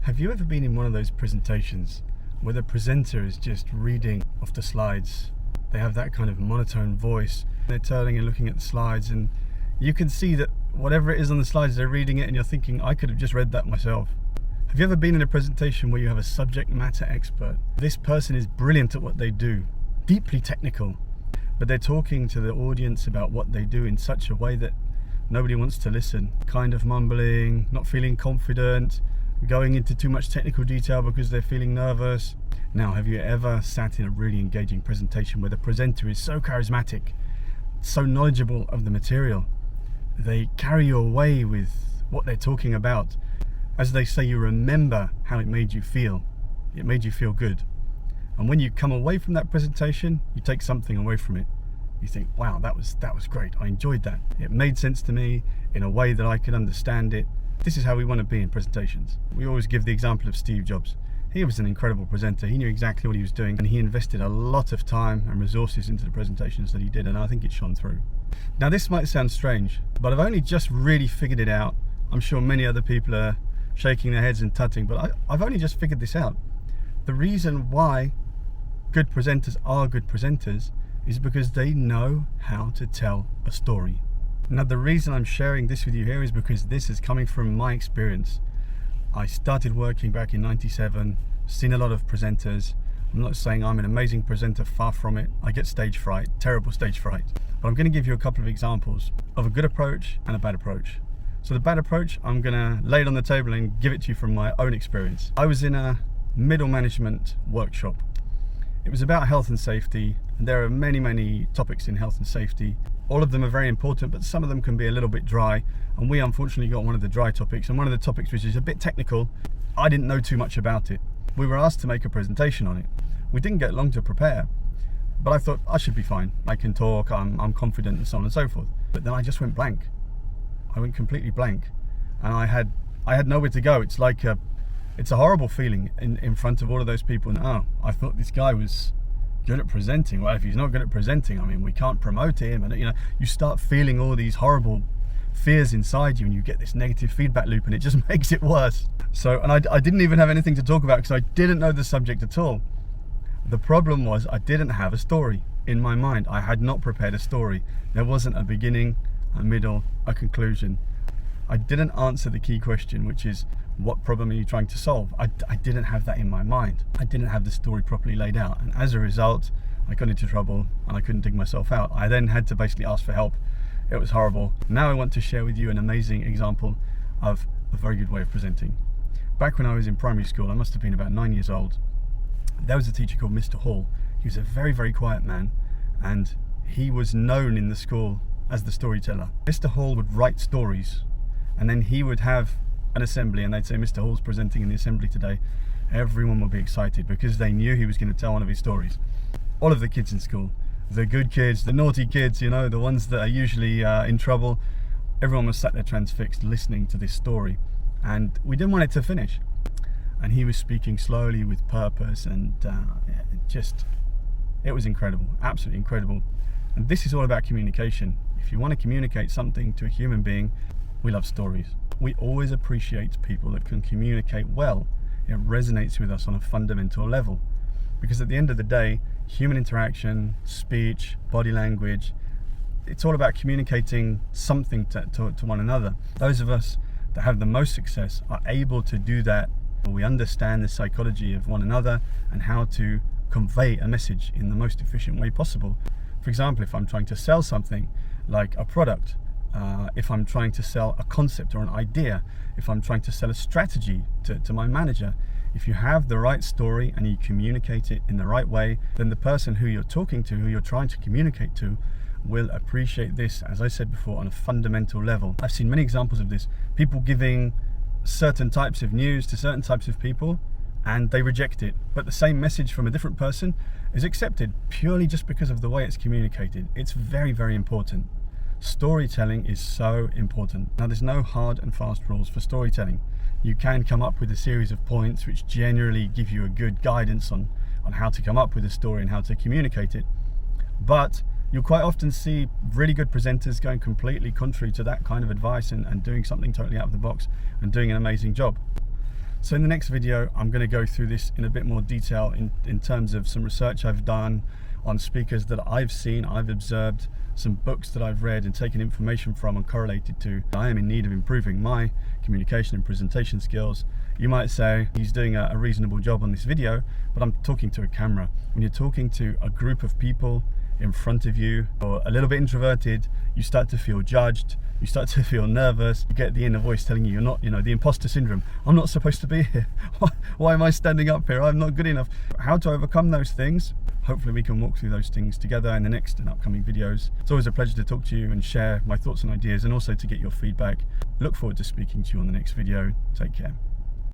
Have you ever been in one of those presentations where the presenter is just reading off the slides? They have that kind of monotone voice. They're turning and looking at the slides, and you can see that whatever it is on the slides, they're reading it and you're thinking, I could have just read that myself. Have you ever been in a presentation where you have a subject matter expert? This person is brilliant at what they do, deeply technical, but they're talking to the audience about what they do in such a way that nobody wants to listen. Kind of mumbling, not feeling confident, going into too much technical detail because they're feeling nervous. Now, have you ever sat in a really engaging presentation where the presenter is so charismatic, so knowledgeable of the material? They carry you away with what they're talking about. As they say, you remember how it made you feel. It made you feel good. And when you come away from that presentation, you take something away from it. You think, wow, that was great. I enjoyed that. It made sense to me in a way that I could understand it. This is how we want to be in presentations. We always give the example of Steve Jobs. He was an incredible presenter. He knew exactly what he was doing, and he invested a lot of time and resources into the presentations that he did, and I think it shone through. Now, this might sound strange, but I've only just really figured it out. I'm sure many other people are shaking their heads and tutting, but I've only just figured this out. The reason why good presenters are good presenters is because they know how to tell a story. Now, the reason I'm sharing this with you here is because this is coming from my experience. I started working back in '97, seen a lot of presenters. I'm not saying I'm an amazing presenter, far from it. I get stage fright, terrible stage fright. But I'm going to give you a couple of examples of a good approach and a bad approach. So the bad approach, I'm going to lay it on the table and give it to you from my own experience. I was in a middle management workshop. It was about health and safety, and there are many topics in health and safety. All of them are very important, but some of them can be a little bit dry, and we unfortunately got one of the dry topics, and one of the topics which is a bit technical. I didn't know too much about it. We were asked to make a presentation on it. We didn't get long to prepare, but I thought I should be fine. I can talk, I'm confident, and so on and so forth. But then I just went blank. I went completely blank, and I had nowhere to go. It's like it's a horrible feeling in front of all of those people. And I thought this guy was good at presenting. Well, if he's not good at presenting, I mean, we can't promote him. And you start feeling all these horrible fears inside you, and you get this negative feedback loop, and it just makes it worse. So, and I didn't even have anything to talk about because I didn't know the subject at all. The problem was I didn't have a story in my mind. I had not prepared a story. There wasn't a beginning, a middle, a conclusion. I didn't answer the key question, which is, what problem are you trying to solve? I didn't have that in my mind. I didn't have the story properly laid out. And as a result, I got into trouble and I couldn't dig myself out. I then had to basically ask for help. It was horrible. Now I want to share with you an amazing example of a very good way of presenting. Back when I was in primary school, I must have been about 9 years old. There was a teacher called Mr. Hall. He was a very quiet man, and he was known in the school as the storyteller. Mr. Hall would write stories, and then he would have an assembly, and they'd say, Mr. Hall's presenting in the assembly today. Everyone would be excited because they knew he was going to tell one of his stories. All of the kids in school, the good kids, the naughty kids, the ones that are usually in trouble, everyone was sat there transfixed listening to this story, and we didn't want it to finish. And he was speaking slowly with purpose, and it was incredible, absolutely incredible. And this is all about communication. If you want to communicate something to a human being, we love stories. We always appreciate people that can communicate well. It resonates with us on a fundamental level. Because at the end of the day, human interaction, speech, body language, it's all about communicating something to one another. Those of us that have the most success are able to do that. We understand the psychology of one another and how to convey a message in the most efficient way possible. For example, if I'm trying to sell something like a product, if I'm trying to sell a concept or an idea, if I'm trying to sell a strategy to my manager, if you have the right story and you communicate it in the right way, then the person who you're talking to, who you're trying to communicate to, will appreciate this, as I said before, on a fundamental level. I've seen many examples of this. People giving certain types of news to certain types of people, and they reject it, but the same message from a different person is accepted purely just because of the way it's communicated. It's very important. Storytelling is so important. Now, there's no hard and fast rules for storytelling. You can come up with a series of points which generally give you a good guidance on how to come up with a story and how to communicate it, but you'll quite often see really good presenters going completely contrary to that kind of advice and doing something totally out of the box and doing an amazing job. So in the next video, I'm going to go through this in a bit more detail in terms of some research I've done on speakers that I've seen, I've observed, some books that I've read and taken information from and correlated to. I am in need of improving my communication and presentation skills. You might say he's doing a reasonable job on this video, but I'm talking to a camera. When you're talking to a group of people in front of you, or a little bit introverted, you start to feel judged, you start to feel nervous, you get the inner voice telling you you're not, the imposter syndrome. I'm not supposed to be here. Why am I standing up here? I'm not good enough. How to overcome those things? Hopefully we can walk through those things together in the next and upcoming videos. It's always a pleasure to talk to you and share my thoughts and ideas, and also to get your feedback. Look forward to speaking to you on the next video. Take care.